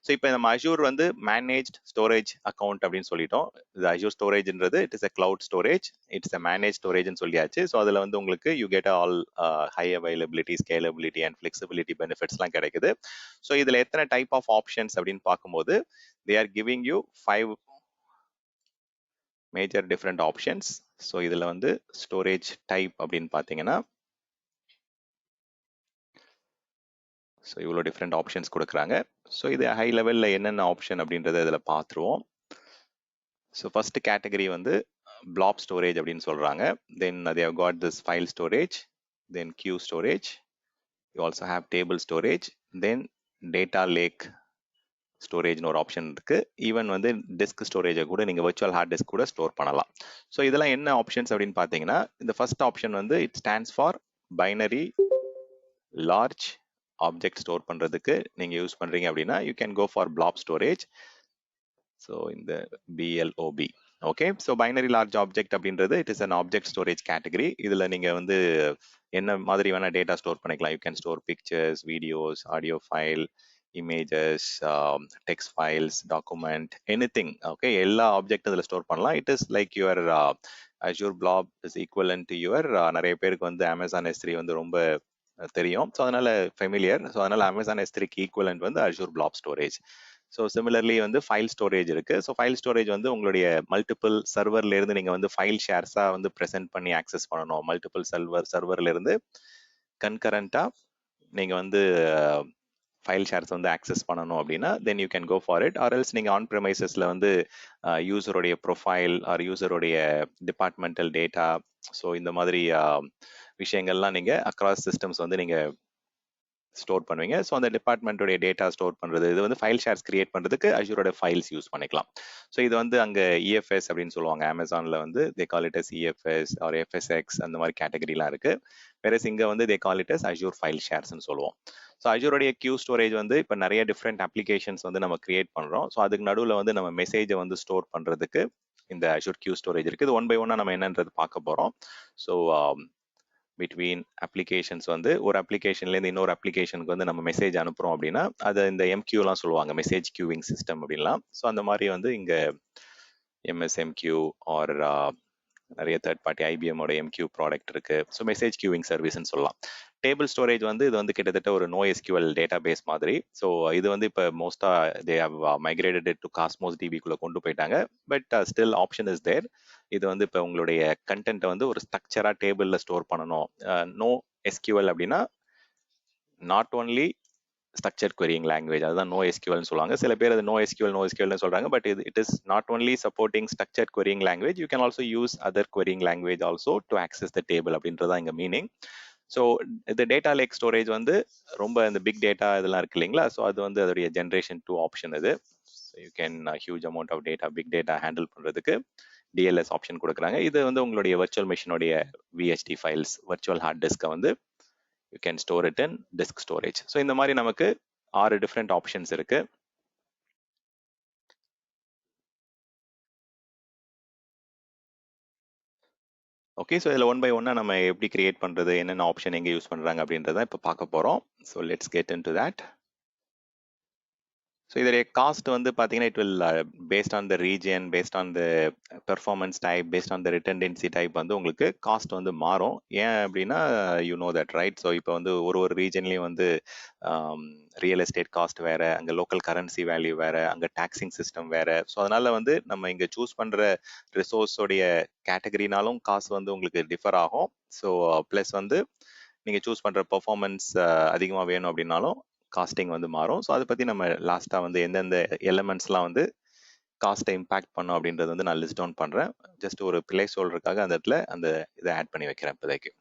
So இப்போ நம்ம Azure வந்து மேனேஜ்ட் ஸ்டோரேஜ் அக்கௌண்ட் அப்படின்னு சொல்லிட்டோம். இது அஷூர் ஸ்டோரேஜ்ன்றது it is a cloud storage, it's a manage ஸ்டோரேஜ்னு சொல்லியாச்சு. ஸோ அதில் வந்து உங்களுக்கு you get all high availability, scalability and flexibility பெனிஃபிட்ஸ்லாம் கிடைக்குது. ஸோ இதில் எத்தனை டைப் ஆஃப் ஆப்ஷன்ஸ் அப்படின்னு பார்க்கும்போது they are giving you 5 major different options. So இதில் வந்து ஸ்டோரேஜ் டைப் அப்படின்னு பார்த்தீங்கன்னா ஸோ இவ்வளோ டிஃப்ரெண்ட் ஆப்ஷன்ஸ் கொடுக்குறாங்க. ஸோ இது ஹை லெவலில் என்னென்ன ஆப்ஷன் அப்படின்றத இதில் பார்த்துருவோம். ஸோ ஃபர்ஸ்ட் கேட்டகரி வந்து பிளாப் ஸ்டோரேஜ் அப்படின்னு சொல்கிறாங்க. தென் they have got this file storage, then queue storage, you also have table storage, then data lake ஸ்டோரேஜ்னு ஒரு ஆப்ஷன் இருக்கு. ஈவன் வந்து டிஸ்க் ஸ்டோரேஜை கூட நீங்கள் வர்ச்சுவல் ஹார்ட் டிஸ்க் கூட ஸ்டோர் பண்ணலாம். ஸோ இதெல்லாம் என்ன ஆப்ஷன்ஸ் அப்படின்னு பார்த்தீங்கன்னா இந்த ஃபர்ஸ்ட் ஆப்ஷன் வந்து it stands for binary large object store பண்ணுறதுக்கு நீங்கள் யூஸ் பண்ணுறீங்க அப்படின்னா you can go for blob storage. So இந்த BLOB okay. So binary large object அப்படின்றது it is an object storage category. இதில் நீங்கள் வந்து என்ன மாதிரி வேணால் டேட்டா ஸ்டோர் பண்ணிக்கலாம். You can store pictures, videos, audio file, images, text files, document, anything. Okay, எல்லா ஆப்ஜெக்ட் இதில் ஸ்டோர் பண்ணலாம். It is like your Azure flap is equivalent to your நிறைய பேருக்கு வந்து அமேசான் S3 வந்து ரொம்ப தெரியும். ஸோ அதனால ஃபெமிலியர். ஸோ அதனால அமேசான் S3க்கு ஈக்குவலன்ட் வந்து Azure flap storage. So similarly வந்து ஃபைல் ஸ்டோரேஜ் இருக்கு. ஸோ ஃபைல் ஸ்டோரேஜ் வந்து உங்களுடைய மல்டிபிள் சர்வர்ல இருந்து நீங்க வந்து ஃபைல் ஷேர்ஸா வந்து ப்ரெசென்ட் பண்ணி ஆக்சஸ் பண்ணணும். மல்டிபிள் சர்வர்ல இருந்து கன்கரண்டா நீங்க வந்து ஃபைல் ஷேர்ஸ் வந்து ஆக்சஸ் பண்ணணும் அப்படின்னா then you can go for it. Or else நீங்கள் ஆன் ப்ரெமைசஸ்ல வந்து யூசருடைய ப்ரொஃபைல் ஆர் யூசருடைய டிபார்ட்மெண்டல் டேட்டா, ஸோ இந்த மாதிரி விஷயங்கள்லாம் நீங்க அக்ராஸ் சிஸ்டம்ஸ் வந்து நீங்க ஸ்டோர் பண்ணுவீங்க. ஸோ அந்த டிபார்ட்மெண்ட்டோடைய டேட்டா ஸ்டோர் பண்ணுறது, இது வந்து ஃபைல் ஷேர்ஸ் கிரியேட் பண்ணுறதுக்கு அஷூரோட ஃபைல்ஸ் யூஸ் பண்ணிக்கலாம். ஸோ இது வந்து அங்கே EFS அப்படின்னு சொல்லுவாங்க. அமேசானில் வந்து they call it as EFS or FSX அந்த மாதிரி கேட்டகரிலாம் இருக்கு. வேற இங்கே வந்து they call it as Azure file ஷேர்ஸ்னு சொல்லுவோம். ஸோ அஷூரோடைய கியூ ஸ்டோரேஜ் வந்து இப்போ நிறைய டிஃப்ரெண்ட் அப்ளிகேஷன்ஸ் வந்து நம்ம கிரியேட் பண்ணுறோம். ஸோ அதுக்கு நடுவில் வந்து நம்ம மெசேஜை வந்து ஸ்டோர் பண்ணுறதுக்கு இந்த அஷூர் கியூ ஸ்டோரேஜ் இருக்குது. இது 1 by 1 நம்ம என்னன்றது பார்க்க போகிறோம். ஸோ பிட்வீன் அப்ளிகேஷன்ஸ் வந்து ஒரு அப்ளிகேஷன்லேருந்து இன்னொரு அப்ளிகேஷனுக்கு வந்து நம்ம மெசேஜ் அனுப்புகிறோம் அப்படின்னா அதை இந்த MQ-லாம் சொல்லுவாங்க, மெசேஜ் கியூவிங் சிஸ்டம் அப்படின்லாம். ஸோ அந்த மாதிரி வந்து இங்கே MSMQ ஆர் நிறைய தேர்ட் பார்ட்டி IBM-ஓட MQ ப்ராடக்ட் இருக்கு. ஸோ மெசேஜ் கியூவிங் சர்வீஸ்ன்னு சொல்லலாம். டேபிள் ஸ்டோரேஜ் வந்து இது வந்து கிட்டத்தட்ட ஒரு NoSQL டேட்டா பேஸ் மாதிரி. ஸோ இது வந்து இப்போ மோஸ்டா they have migrated it to Cosmos DB-க்குள்ள கொண்டு போயிட்டாங்க. But still option is there. இது வந்து இப்போ உங்களுடைய கண்டென்ட்டை வந்து ஒரு ஸ்ட்ரக்சரா டேபிள்ல ஸ்டோர் பண்ணணும். NoSQL அப்படின்னா not only structure querying language, அதுதான் NoSQL சொல்லுவாங்க. சில பேர் அது NoSQL சொல்றாங்க. But it is not only supporting structure querying language, you can also use other querying language also to access the table அப்படின்றதான் இங்க மீனிங். ஸோ இந்த டேட்டா லேக் ஸ்டோரேஜ் வந்து ரொம்ப இந்த பிக் டேட்டா இதெல்லாம் இருக்கு இல்லைங்களா, ஸோ அது வந்து அதோடைய ஜென்ரேஷன் 2 ஆப்ஷன் இது. You can huge amount of data, big data handle பண்றதுக்கு DLS ஆப்ஷன் கொடுக்குறாங்க. இது வந்து உங்களுடைய வர்ச்சுவல் மெஷினோடைய VHD ஃபைல்ஸ், வர்ச்சுவல் ஹார்ட் டிஸ்கை வந்து you can store it in disk storage. So இந்த மாதிரி நமக்கு 6 டிஃப்ரெண்ட் ஆப்ஷன்ஸ் இருக்கு. ஓகே, ஸோ இதில் 1 by 1 நம்ம எப்படி கிரியேட் பண்றது, என்னென்ன ஆப்ஷன் எங்கே யூஸ் பண்றாங்க அப்படின்றத இப்போ பார்க்க போறோம். So let's get in to that. So இதோடைய காஸ்ட் வந்து பார்த்தீங்கன்னா it will based on the region, based on the performance type, based on the redundancy type வந்து உங்களுக்கு காஸ்ட் வந்து மாறும். ஏன் அப்படின்னா you know that right. So இப்போ வந்து ஒரு ரீஜன்லேயும் வந்து ரியல் எஸ்டேட் காஸ்ட் வேற, அங்கே லோக்கல் கரன்சி வேல்யூ வேற, அங்கே டாக்ஸிங் சிஸ்டம் வேற. ஸோ அதனால வந்து நம்ம இங்கே சூஸ் பண்ற ரிசோர்ஸோடைய கேட்டகரினாலும் காசு வந்து உங்களுக்கு டிஃபர் ஆகும். ஸோ ப்ளஸ் வந்து நீங்கள் சூஸ் பண்ற பெர்ஃபார்மன்ஸ் அதிகமாக வேணும் அப்படின்னாலும் காஸ்டிங் வந்து மாறும். ஸோ அதை பற்றி நம்ம லாஸ்ட்டாக வந்து எந்தெந்த எலமெண்ட்ஸ்லாம் வந்து காஸ்ட்டை இம்பாக்ட் பண்ணும் அப்படின்றது வந்து நான் லிஸ்ட் டவுன் பண்ணுறேன். ஜஸ்ட் ஒரு பிளே சொல்றதுக்காக அந்த இடத்துல அந்த இதை ஆட் பண்ணி வைக்கிறேன் இப்போதைக்கு.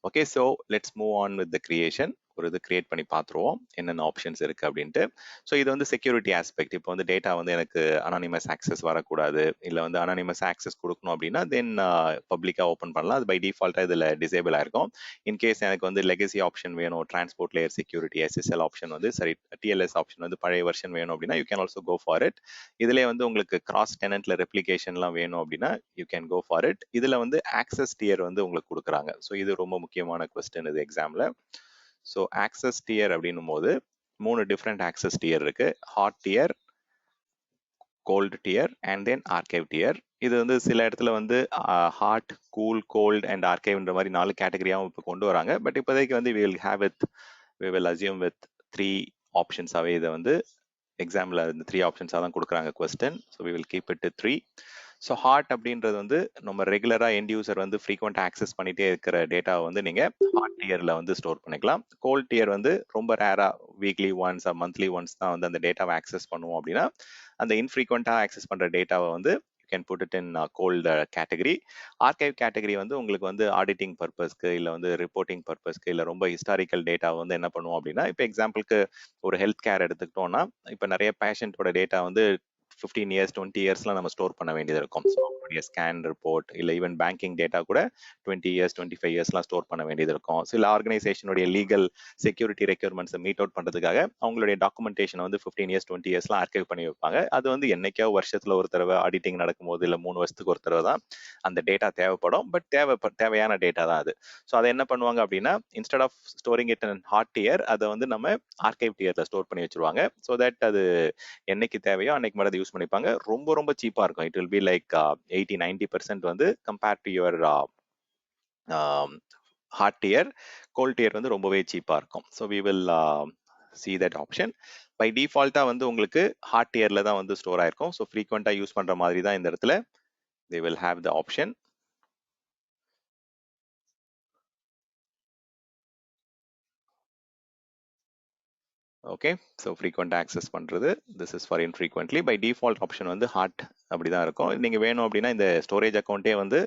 Okay, so let's move on with the creation. ஒரு இது கிரியேட் பண்ணி பார்த்துருவோம் என்னென்ன ஆப்ஷன்ஸ் இருக்கு அப்படின்ட்டு. ஸோ இது வந்து செக்யூரிட்டி ஆஸ்பெக்ட். இப்போ வந்து டேட்டா வந்து எனக்கு அனானிமஸ் ஆக்சஸ் வரக்கூடாது, இல்லை வந்து அனானிமஸ் ஆக்சஸ் கொடுக்கணும் அப்படின்னா தென் பப்ளிக்காக ஓப்பன் பண்ணலாம். அது பை டிஃபால்ட்டாக இதில் டிசேபிள் ஆயிருக்கும். இன்கேஸ் எனக்கு வந்து லெகசி ஆப்ஷன் வேணும், transport layer security SSL option வந்து சரி, TLS ஆப்ஷன் வந்து பழைய வெர்ஷன் வேணும் அப்படின்னா you can also go for it. இதுலேயே வந்து உங்களுக்கு கிராஸ் டெனன்ட்ல ரெப்ளிகேஷன்லாம் வேணும் அப்படின்னா you can go for it. இதில் வந்து ஆக்சஸ் டியர் வந்து உங்களுக்கு கொடுக்குறாங்க. ஸோ இது ரொம்ப முக்கியமான கொஸ்டின் இது எக்ஸாமில். ஸோ ஆக்சஸ் டியர் அப்படின்னும் போது 3 டிஃப்ரெண்ட் ஆக்சஸ் டியர் இருக்கு. Hot tier, cold tier and then archive tier. இது வந்து சில இடத்துல வந்து ஹாட், கூல், கோல்ட் அண்ட் ஆர்கைவ்ன்ற மாதிரி 4 கேட்டகரியாகவும் இப்போ கொண்டு வராங்க. பட் இப்போதைக்கு வந்து we will assume with 3 ஆப்ஷன்ஸாகவே இதை வந்து எக்ஸாம்பிள் இந்த 3 ஆப்ஷன்ஸாக தான் கொடுக்குறாங்க question. So we will keep it to 3. So hot அப்படின்றது வந்து நம்ம ரெகுலராக எண்ட் யூசர் வந்து ஃப்ரீக்வெண்ட் ஆக்சஸ் பண்ணிட்டே இருக்கிற டேட்டாவை வந்து நீங்கள் ஹாட் டியரில் வந்து ஸ்டோர் பண்ணிக்கலாம். கோல்ட் டியர் வந்து ரொம்ப ரேராக வீக்லி ஒன்ஸ் மந்த்லி ஒன்ஸ் தான் வந்து அந்த டேட்டாவை ஆக்சஸ் பண்ணுவோம். அப்படின்னா அந்த இன்ஃப்ரீக்வெண்ட்டாக ஆக்சஸ் பண்ணுற டேட்டாவை வந்து you can put it in cold category. Archive category வந்து உங்களுக்கு வந்து ஆடிட்டிங் பர்பஸ்க்கு இல்லை வந்து ரிப்போர்ட்டிங் பர்பஸ்க்கு இல்லை ரொம்ப ஹிஸ்டாரிக்கல் டேட்டாவை வந்து என்ன பண்ணுவோம் அப்படின்னா, இப்போ எக்ஸாம்பிளுக்கு ஒரு ஹெல்த் கேர் எடுத்துக்கிட்டோம்னா, இப்போ நிறைய பேஷண்ட்டோட டேட்டா வந்து 15 இயர்ஸ் 20 இயர்ஸ்லாம் நம்ம ஸ்டோர் பண்ண வேண்டியது இருக்கும். ஸோ அவங்களுடைய ஸ்கேன் ரிப்போர்ட் இல்லை ஈவன் பேங்கிங் டேட்டா கூட 20 இயர்ஸ் 25 இயர்ஸ்லாம் ஸ்டோர் பண்ண வேண்டியது இருக்கும். சில ஆர்கனைசேஷனுடைய லீகல் செக்யூரிட்டி ரெக்யர்மெண்ட்ஸை மீட் அவுட் பண்ணுறதுக்காக அவங்களுடைய டாக்குமெண்டேஷன் வந்து 15 இயர்ஸ் 20 இயர்ஸ்லாம் ஆர்கைவ் பண்ணி வைப்பாங்க. அது வந்து என்னைக்கோ வருஷத்தில் ஒரு தடவை ஆடிட்டிங் நடக்கும்போது இல்லை 3 வருஷத்துக்கு ஒரு தடவை தான் அந்த டேட்டா தேவைப்படும். பட் தேவையான டேட்டா தான் அது. ஸோ அதை என்ன பண்ணுவாங்க அப்படின்னா, instead of storing it in hot tier, அதை வந்து நம்ம ஆர்கைவ் டியரில் ஸ்டோர் பண்ணி வச்சிருவாங்க. ஸோ தட் அது என்னைக்கு தேவையோ அன்னைக்கு மட்டும் யூஸ் பண்ணிப்பாங்க. ரொம்ப ரொம்ப சீப்பா இருக்கும். இட் வில் பி லைக் 80-90% வந்து compared to your hot tier. Cold tier வந்து ரொம்பவே சீப்பா இருக்கும். So we will see that option. By டிஃபால்ட்டா வந்து உங்களுக்கு ஹாட் டியர்ல தான் வந்து ஸ்டோர் ஆயிருக்கும். ஸோ ஃப்ரீக்வெண்டா யூஸ் பண்ற மாதிரி தான் இந்த இடத்துல they will have the option. Okay, so frequent access பண்ணுறது this is for infrequently. By default option வந்து ஹாட் அப்படி தான் இருக்கும். நீங்கள் வேணும் அப்படின்னா இந்த ஸ்டோரேஜ் அக்கௌண்ட்டே வந்து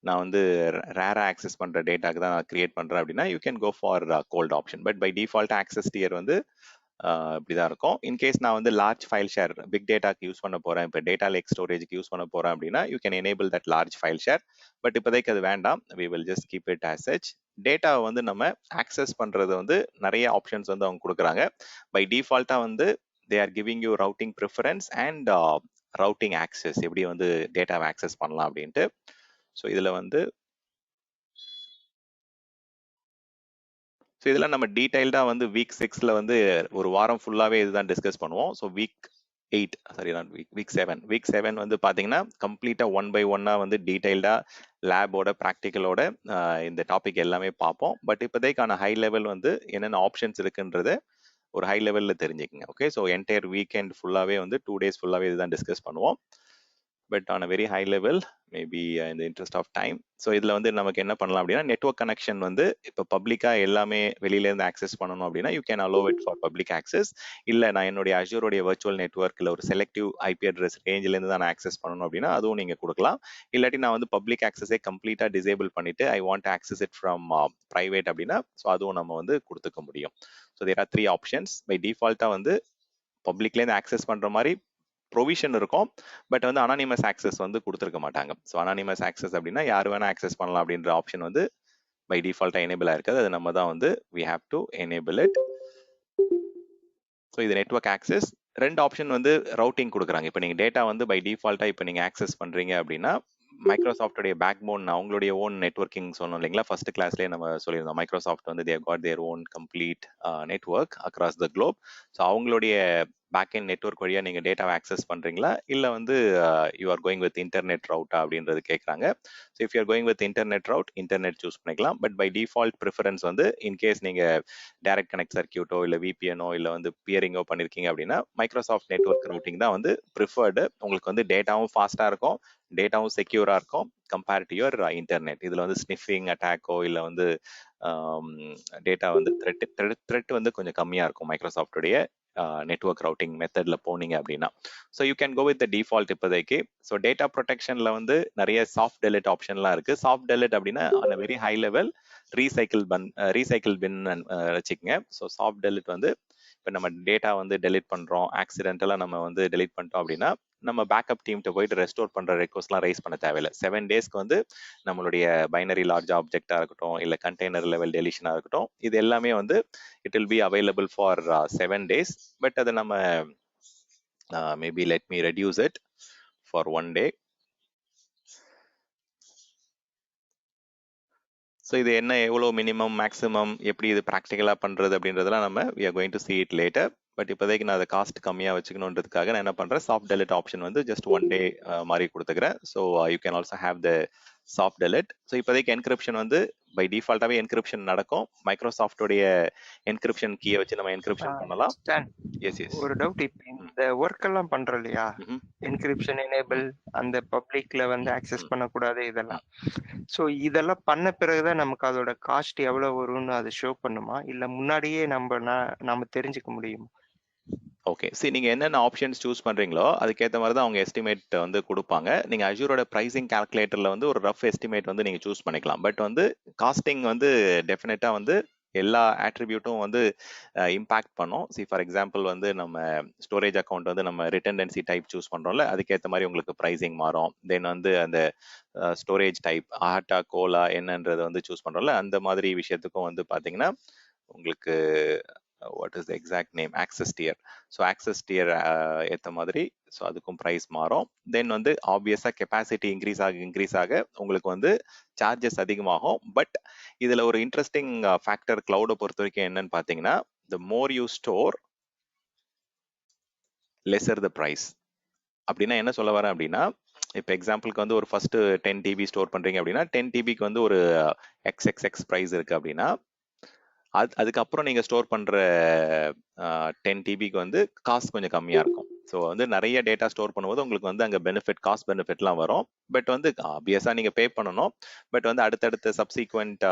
நான் வந்து ரேராக ஆக்சஸ் பண்ணுற டேட்டாக்கு தான் நான் கிரியேட் பண்ணுறேன் அப்படின்னா you can go for cold option. But by default access tier வந்து இப்படிதான் இருக்கும். இன்கேஸ் நான் வந்து லார்ஜ் ஃபைல் ஷேர் பிக் டேட்டாக்கு யூஸ் பண்ண போறேன், இப்போ டேட்டா லேக் ஸ்டோரேஜ்க்கு யூஸ் பண்ண போறேன் அப்படின்னா you can enable that large file share. But இப்போதைக்கு அது வேண்டாம். We will just keep it as such. டேட்டாவை வந்து நம்ம ஆக்சஸ் பண்றது வந்து நிறைய ஆப்ஷன்ஸ் வந்து அவங்க கொடுக்குறாங்க. பை டிஃபால்ட்டா வந்து தே are giving you routing preference and routing access, எப்படி வந்து டேட்டாவை ஆக்சஸ் பண்ணலாம் அப்படின்ட்டு. ஸோ இதுல வந்து ஸோ இதெல்லாம் நம்ம டீடைல்டாக வந்து வீக் 6ல வந்து ஒரு வாரம் ஃபுல்லாகவே இதுதான் டிஸ்கஸ் பண்ணுவோம். ஸோ வீக் 8 சாரி நான் வீக் 7 வந்து பார்த்தீங்கன்னா கம்ப்ளீட்டாக 1 by 1 வந்து டீடைல்டாக லேபோட ப்ராக்டிக்கலோட இந்த டாபிக் எல்லாமே பார்ப்போம். பட் இப்போதைக்கான ஹை லெவல் வந்து என்னென்ன ஆப்ஷன்ஸ் இருக்குன்றத ஒரு ஹை லெவலில் தெரிஞ்சுக்கங்க. ஓகே, ஸோ என்டையர் வீக்கெண்ட் ஃபுல்லாகவே வந்து 2 days ஃபுல்லாகவே இதுதான் டிஸ்கஸ் பண்ணுவோம். But on a very high level maybe in the interest of time. So இதில் வந்து நமக்கு என்ன பண்ணலாம் அப்படின்னா, நெட்வொர்க் கனெக்ஷன் வந்து இப்போ பப்ளிக்காக எல்லாமே வெளியிலேருந்து ஆக்சஸ் பண்ணணும் அப்படின்னா you can allow it for public access. இல்லை நான் என்னுடைய அஜூரோடைய வர்ச்சுவல் நெட்வொர்க்கில் ஒரு செலக்டிவ் ஐபி அட்ரஸ் ரேஞ்சிலேருந்து தான் நான் ஆக்சஸ் பண்ணணும் அப்படின்னா அதுவும் நீங்கள் கொடுக்கலாம். இல்லாட்டி நான் வந்து பப்ளிக் ஆக்சஸே கம்ப்ளீட்டாக டிசேபிள் பண்ணிட்டு I want access it from private அப்படின்னா ஸோ அதுவும் நம்ம வந்து கொடுத்துக்க முடியும். So there are 3 options. By டிஃபால்ட்டாக வந்து பப்ளிக்லேருந்து ஆக்சஸ் பண்ணுற மாதிரி ப்ரொவிஷன் இருக்கும். பட் வந்து அனானிமஸ் ஆக்சஸ் வந்து கொடுத்துருக்க மாட்டாங்க. ஸோ அனானிமஸ் ஆக்சஸ் அப்படின்னா யார் வேணா ஆக்சஸ் பண்ணலாம் அப்படின்ற ஆப்ஷன் வந்து பை டிஃபால்ட்டாக எனேபிள் ஆயிருக்காது. அது நம்ம தான் வந்து we have to enable it. So இது நெட்வொர்க் ஆக்சஸ். 2 ஆப்ஷன் வந்து ரவுட்டிங் கொடுக்குறாங்க. இப்போ நீங்கள் டேட்டா வந்து பை டிஃபால்ட்டாக இப்போ நீங்கள் ஆக்சஸ் பண்ணுறீங்க அப்படின்னா மைக்ரோசாஃப்டோடைய பேக் போன் அவங்களுடைய ஓன் நெட்வொர்க்கிங் சொன்னோம் இல்லைங்களா, ஃபர்ஸ்ட் கிளாஸ்லேயே நம்ம சொல்லியிருந்தோம். மைக்ரோசாஃப்ட் வந்து they've got their own complete network across the globe. So அவங்களுடைய பேக் எண்ட் நெட்வொர்க் வழியாக நீங்கள் டேட்டாவை ஆக்சஸ் பண்ணுறீங்களா இல்லை வந்து you are going with internet ரவுட்டா அப்படின்றது கேட்குறாங்க. So if you are going with internet route internet choose பண்ணிக்கலாம். பட் பை டிஃபால்ட் ப்ரிஃபரன்ஸ் வந்து இன்கேஸ் நீங்கள் டைரக்ட் கனெக்ட் சர்க்கியூட்டோ இல்லை விபிஎனோ இல்லை வந்து பியரிங்கோ பண்ணியிருக்கீங்க அப்படின்னா மைக்ரோசாஃப்ட் நெட்வொர்க் ரூட்டிங் தான் வந்து ப்ரிஃபர்டு. உங்களுக்கு வந்து டேட்டாவும் ஃபாஸ்ட்டாக இருக்கும், டேட்டாவும் செக்யூராக இருக்கும் கம்பேர் டு யுவர் இன்டர்நெட். இதில் வந்து ஸ்னிஃபிங் அட்டாக்கோ இல்லை வந்து டேட்டா வந்து த்ரெட் வந்து கொஞ்சம் கம்மியாக இருக்கும் மைக்ரோசாஃப்டுடைய நெட்வொர்க் ரவுட்டிங் மெத்தட்ல போனீங்க அப்படின்னா. So you can go with the default இப்போதைக்கு. ஸோ டேட்டா ப்ரொடெக்ஷன்ல வந்து நிறைய சாஃப்ட் டெலிட் ஆப்ஷன்லாம் இருக்கு. சாஃப்ட் டெலிட் அப்படின்னா on a very high level recycle bin வச்சுக்கோங்க. ஸோ சாஃப்ட் டெலிட் வந்து இப்போ நம்ம டேட்டா வந்து டெலிட் பண்றோம், ஆக்சிடென்டலா நம்ம வந்து டெலிட் பண்ணிட்டோம் அப்படின்னா நம்ம பேக்கப் டீம்கிட்ட போயிட்டு ரெஸ்டோர் பண்ற ரெக்வஸ்ட்லாம் ரைஸ் பண்ண தேவையில்லை. 7 டேஸ்க்கு வந்து நம்மளுடைய பைனரி லார்ஜ் ஆப்ஜெக்டா இருக்கட்டும் இல்லை கண்டெய்னர் லெவல் டெலிஷனா இருக்கட்டும் இது எல்லாமே வந்து it will be available for 7 days. But அதை நம்ம maybe let me reduce it for 1 day. So இது என்ன எவ்வளோ மினிமம் மேக்ஸிமம் எப்படி இது ப்ராக்டிக்கலாக பண்ணுறது அப்படின்றதெல்லாம் நம்ம we are going to see it later. But இப்போதைக்கு நான் அதை காஸ்ட் கம்மியாக வச்சுக்கணுன்றதுக்காக நான் என்ன பண்ணுறேன், சாஃப்ட் டெலிட் ஆப்ஷன் வந்து ஜஸ்ட் ஒன் டே மாதிரி கொடுத்துக்கிறேன். So you can also have the soft delete. So இப்போதைக்கு என்கிரிப்ஷன் வந்து பை டிஃபால்ட்டாகவே என்கிரிப்ஷன் நடக்கும். மைக்ரோசாஃப்டோடைய என்கிரிப்ஷன் கீயை வச்சு நம்ம என்கிரிப்ஷன் பண்ணலாம். எஸ் எஸ் ஒரு டவுட், இப்போ இந்த ஒர்க் எல்லாம் பண்றோம் இல்லையா, என்கிரிப்ஷன் எனேபிள், அந்த பப்ளிக்ல வந்து ஆக்சஸ் பண்ணக்கூடாது இதெல்லாம். ஸோ இதெல்லாம் பண்ண பிறகுதான் நமக்கு அதோட காஸ்ட் எவ்வளவு வரும்னு அது ஷோ பண்ணுமா, இல்ல முன்னாடியே நம்ம தெரிஞ்சுக்க முடியுமா? ஓகே, சரி, நீங்கள் என்னென்ன ஆப்ஷன்ஸ் சூஸ் பண்ணுறீங்களோ அதுக்கேற்ற மாதிரி தான் அவங்க எஸ்டிமேட் வந்து கொடுப்பாங்க. நீங்கள் அஜூரோட ப்ரைசிங் கால்குலேட்டரில் வந்து ஒரு ரஃப் எஸ்டிமேட் வந்து நீங்கள் சூஸ் பண்ணிக்கலாம். பட் வந்து காஸ்டிங் வந்து டெஃபினட்டாக வந்து எல்லா ஆட்ரிபியூட்டும் வந்து இம்பேக்ட் பண்ணும். சி ஃபார் எக்ஸாம்பிள் வந்து நம்ம ஸ்டோரேஜ் அக்கௌண்ட் வந்து நம்ம ரிட்டன்டென்சி டைப் சூஸ் பண்ணுறோம்ல, அதுக்கேற்ற மாதிரி உங்களுக்கு ப்ரைசிங் மாறும். தென் வந்து அந்த ஸ்டோரேஜ் டைப் ஆட்டா கோலா என்னன்றது வந்து சூஸ் பண்ணுறோம்ல, அந்த மாதிரி விஷயத்துக்கும் வந்து பார்த்தீங்கன்னா உங்களுக்கு what is the exact name, access dear. So access dear ஏற்ற மாதிரி ஸோ அதுக்கும் ப்ரைஸ் மாறும். தென் வந்து ஆப்வியஸாக கெப்பாசிட்டி இன்க்ரீஸ் ஆக உங்களுக்கு வந்து சார்ஜஸ் அதிகமாகும். பட் இதில் ஒரு இன்ட்ரெஸ்டிங் ஃபேக்டர் கிளவுடை பொறுத்த வரைக்கும் என்னன்னு பார்த்தீங்கன்னா, the more you store lesser the price. அப்படின்னா என்ன சொல்ல வரேன் அப்படின்னா, இப்போ எக்ஸாம்பிளுக்கு வந்து ஒரு ஃபர்ஸ்ட் 10 டிபி ஸ்டோர் பண்ணுறீங்க அப்படின்னா 10 டிபிக்கு வந்து ஒரு எக்ஸ்எக்ஸ்எக்ஸ் ப்ரைஸ் இருக்குது அப்படின்னா, அதுக்கப்புறம் நீங்கள் ஸ்டோர் பண்ணுற 10 டிபிக்கு வந்து காஸ்ட் கொஞ்சம் கம்மியாக இருக்கும். ஸோ வந்து நிறைய டேட்டா ஸ்டோர் பண்ணும்போது உங்களுக்கு வந்து அங்கே காஸ்ட் பெனிஃபிட்லாம் வரும். பட் வந்து ஆப்வியஸாக நீங்கள் பே பண்ணணும். பட் வந்து அடுத்தடுத்த சப்சீக்வெண்ட்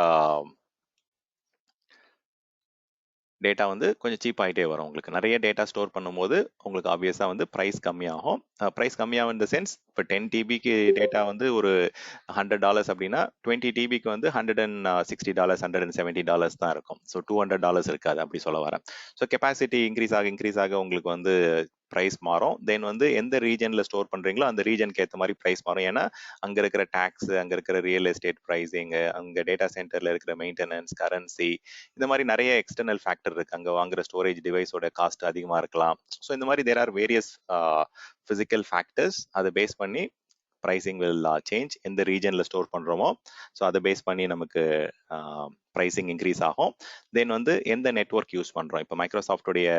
டேட்டா வந்து கொஞ்சம் சீப் ஆகிட்டே வரும். உங்களுக்கு நிறைய டேட்டா ஸ்டோர் பண்ணும்போது உங்களுக்கு ஆப்வியஸாக வந்து ப்ரைஸ் கம்மியாகும். ப்ரைஸ் கம்மியாகும் இந்த சென்ஸ், இப்போ 10 டிபிக்கு டேட்டா வந்து ஒரு $100 அப்படின்னா 20 டிபிக்கு வந்து $160 $170 தான் இருக்கும். ஸோ $200 இருக்காது, அப்படி சொல்ல வரேன். ஸோ கெப்பாசிட்டி இன்க்ரீஸ் ஆக உங்களுக்கு வந்து ப்ரைஸ் மாறும். தென் வந்து எந்த ரீஜனில் ஸ்டோர் பண்ணுறீங்களோ அந்த ரீஜனுக்கு ஏற்ற மாதிரி ப்ரைஸ் மாறும். ஏன்னா அங்கே இருக்கிற டேக்ஸ், அங்கே இருக்கிற ரியல் எஸ்டேட் ப்ரைஸிங்கு, அங்கே டேட்டா சென்டரில் இருக்கிற மெயின்டெனன்ஸ், கரன்சி, இந்த மாதிரி நிறைய எக்ஸ்டர்னல் ஃபேக்டர் இருக்கு. அங்கே வாங்குற ஸ்டோரேஜ் டிவைஸோட காஸ்ட் அதிகமாக இருக்கலாம். ஸோ இந்த மாதிரி there are various physical factors. அதை பேஸ் பண்ணி ப்ரைசிங் வில் சேஞ்ச். எந்த ரீஜனில் ஸ்டோர் பண்ணுறோமோ ஸோ அதை பேஸ் பண்ணி நமக்கு ப்ரைசிங் இன்க்ரீஸ் ஆகும். தென் வந்து எந்த நெட்ஒர்க் யூஸ் பண்ணுறோம், இப்போ மைக்ரோசாஃப்டோடைய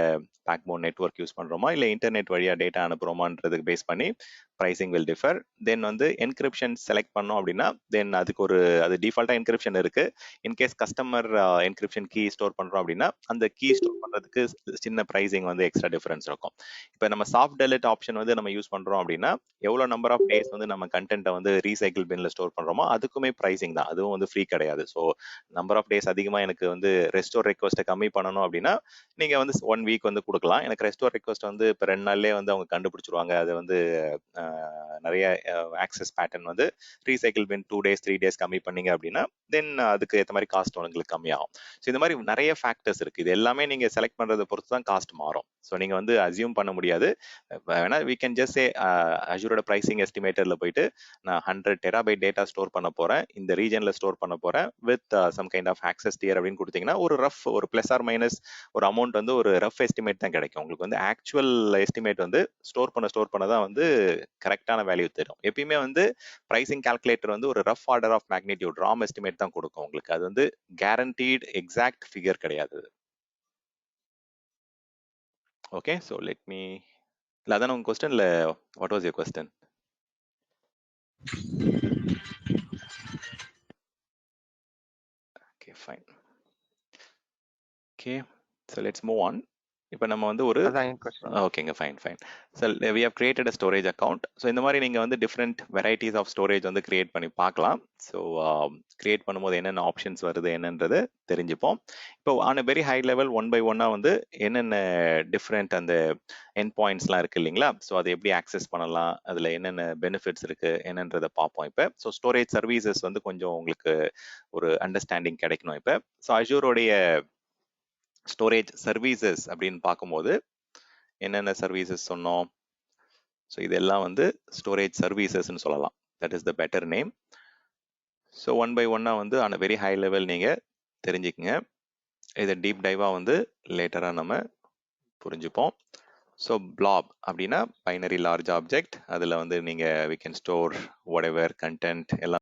பேக்போன் நெட்ஒர்க் யூஸ் பண்ணுறோமா இல்லை இன்டர்நெட் வழியாக டேட்டா அனுப்புகிறோமான்றதுக்கு பேஸ் பண்ணி ப்ரைசிங் வில் டிஃபர். தென் வந்து என்கிரிப்ஷன் செலக்ட் பண்ணோம் அப்படின்னா தென் அதுக்கு அது டிஃபால்ட்டாக என்கிரிப்ஷன் இருக்குது. In case customer encryption key store பண்ணுறோம் அப்படின்னா அந்த கீ ஸ்டோர் பண்ணுறதுக்கு சின்ன ப்ரைசிங் வந்து எக்ஸ்ட்ரா டிஃபரன்ஸ் இருக்கும். இப்போ நம்ம சாஃப்ட் டெலிட் ஆப்ஷன் வந்து நம்ம யூஸ் பண்ணுறோம் அப்படின்னா எவ்வளோ நம்பர் ஆஃப் டேஸ் வந்து நம்ம கண்டென்ட்டை வந்து ரீசைக்கிள் பின்ல ஸ்டோர் பண்ணுறோமோ அதுக்குமே ப்ரைசிங் தான், அதுவும் வந்து ஃப்ரீ கிடையாது. ஸோ நம்பர் ஆஃப் டேஸ் அதிகமாக எனக்கு வந்து ரெஸ்டோர் ரெக்வஸ்ட்டை கம்மி பண்ணணும் அப்படின்னா நீங்கள் வந்து 1 வீக் வந்து கொடுக்கலாம். எனக்கு ரெஸ்டோர் ரெக்வஸ்ட் வந்து இப்போ 2 நாள்லேயே வந்து அவங்க கண்டுபிடிச்சிருவாங்க. அது வந்து நிறைய ஆக்சஸ் பேட்டர்ன் வந்து ரீசைக்கிள் பின் 2 days 3 days கம்மி பண்ணீங்க அப்படின்னா தென் அதுக்கு ஏற்ற மாதிரி காஸ்ட் உங்களுக்கு கம்மியாகும். ஸோ இந்த மாதிரி நிறைய ஃபேக்டர்ஸ் இருக்குது. இது எல்லாமே நீங்கள் செலக்ட் பண்ணுறதை பொறுத்து தான் காஸ்ட் மாறும். ஸோ நீங்கள் வந்து அசியூம் பண்ண முடியாது. வேணா we can just say அஜூரோட ப்ரைசிங் எஸ்டிமேட்டரில் போயிட்டு நான் 100 டெராபைட் டேட்டா ஸ்டோர் பண்ண போகிறேன், இந்த ரீஜனில் ஸ்டோர் பண்ண போகிறேன் with some kind of access dear அப்படின்னு கொடுத்தீங்கன்னா ஒரு ப்ளஸ் ஆர் மைனஸ் ஒரு அமௌண்ட் வந்து ஒரு ரஃப் எஸ்டிமேட் தான் கிடைக்கும். உங்களுக்கு வந்து ஆக்சுவல் எஸ்டிமேட் வந்து ஸ்டோர் பண்ண தான் வந்து கரெக்டான வேல்யூ தரும். எப்பயுமே வந்து ப்ரைசிங் கால்குலேட்டர் வந்து ஒரு rough order of magnitude ROM estimate தான் கொடுக்கும் உங்களுக்கு. அது வந்து கேரண்டீட் எக்ஸாக்ட் ஃபிகர் கிடையாது. ஓகே, ஸோ லெட் மீ இல்லை அதான் உங்கள் கொஸ்டின் இல்லை, what was your question? Okay fine. Okay, so let's move on. இப்போ நம்ம வந்து ஒரு ஓகேங்க fine. So we have created a storage account. So இந்த மாதிரி நீங்கள் வந்து டிஃப்ரெண்ட் வெரைட்டிஸ் ஆஃப் ஸ்டோரேஜ் வந்து கிரியேட் பண்ணி பார்க்கலாம். ஸோ கிரியேட் பண்ணும்போது என்னென்ன ஆப்ஷன்ஸ் வருது என்னன்றது தெரிஞ்சுப்போம். இப்போ on a very high level 1 by 1 வந்து என்னென்ன டிஃப்ரெண்ட் அந்த எண்ட் பாயிண்ட்ஸ்லாம் இருக்குது இல்லைங்களா, ஸோ அதை எப்படி ஆக்சஸ் பண்ணலாம், அதில் என்னென்ன பெனிஃபிட்ஸ் இருக்குது என்னன்றதை பார்ப்போம் இப்போ. ஸோ ஸ்டோரேஜ் சர்வீசஸ் வந்து கொஞ்சம் உங்களுக்கு ஒரு அண்டர்ஸ்டாண்டிங் கிடைக்கணும் இப்போ. ஸோ அஜூரோடைய ஸ்டோரேஜ் சர்வீசஸ் அப்படின்னு பார்க்கும்போது என்னென்ன சர்வீசஸ் சொன்னோம், ஸோ இதெல்லாம் வந்து ஸ்டோரேஜ் சர்வீசஸ்ன்னு சொல்லலாம். That is the better name. So 1 by 1 வந்து ஆன் வெரி ஹை லெவல் நீங்கள் தெரிஞ்சுக்குங்க. இதை டீப் டைவாக வந்து லேட்டராக நம்ம புரிஞ்சுப்போம். ஸோ பிளாப் அப்படின்னா பைனரி லார்ஜ் ஆப்ஜெக்ட். அதில் வந்து நீங்கள் we can store whatever content எல்லாம்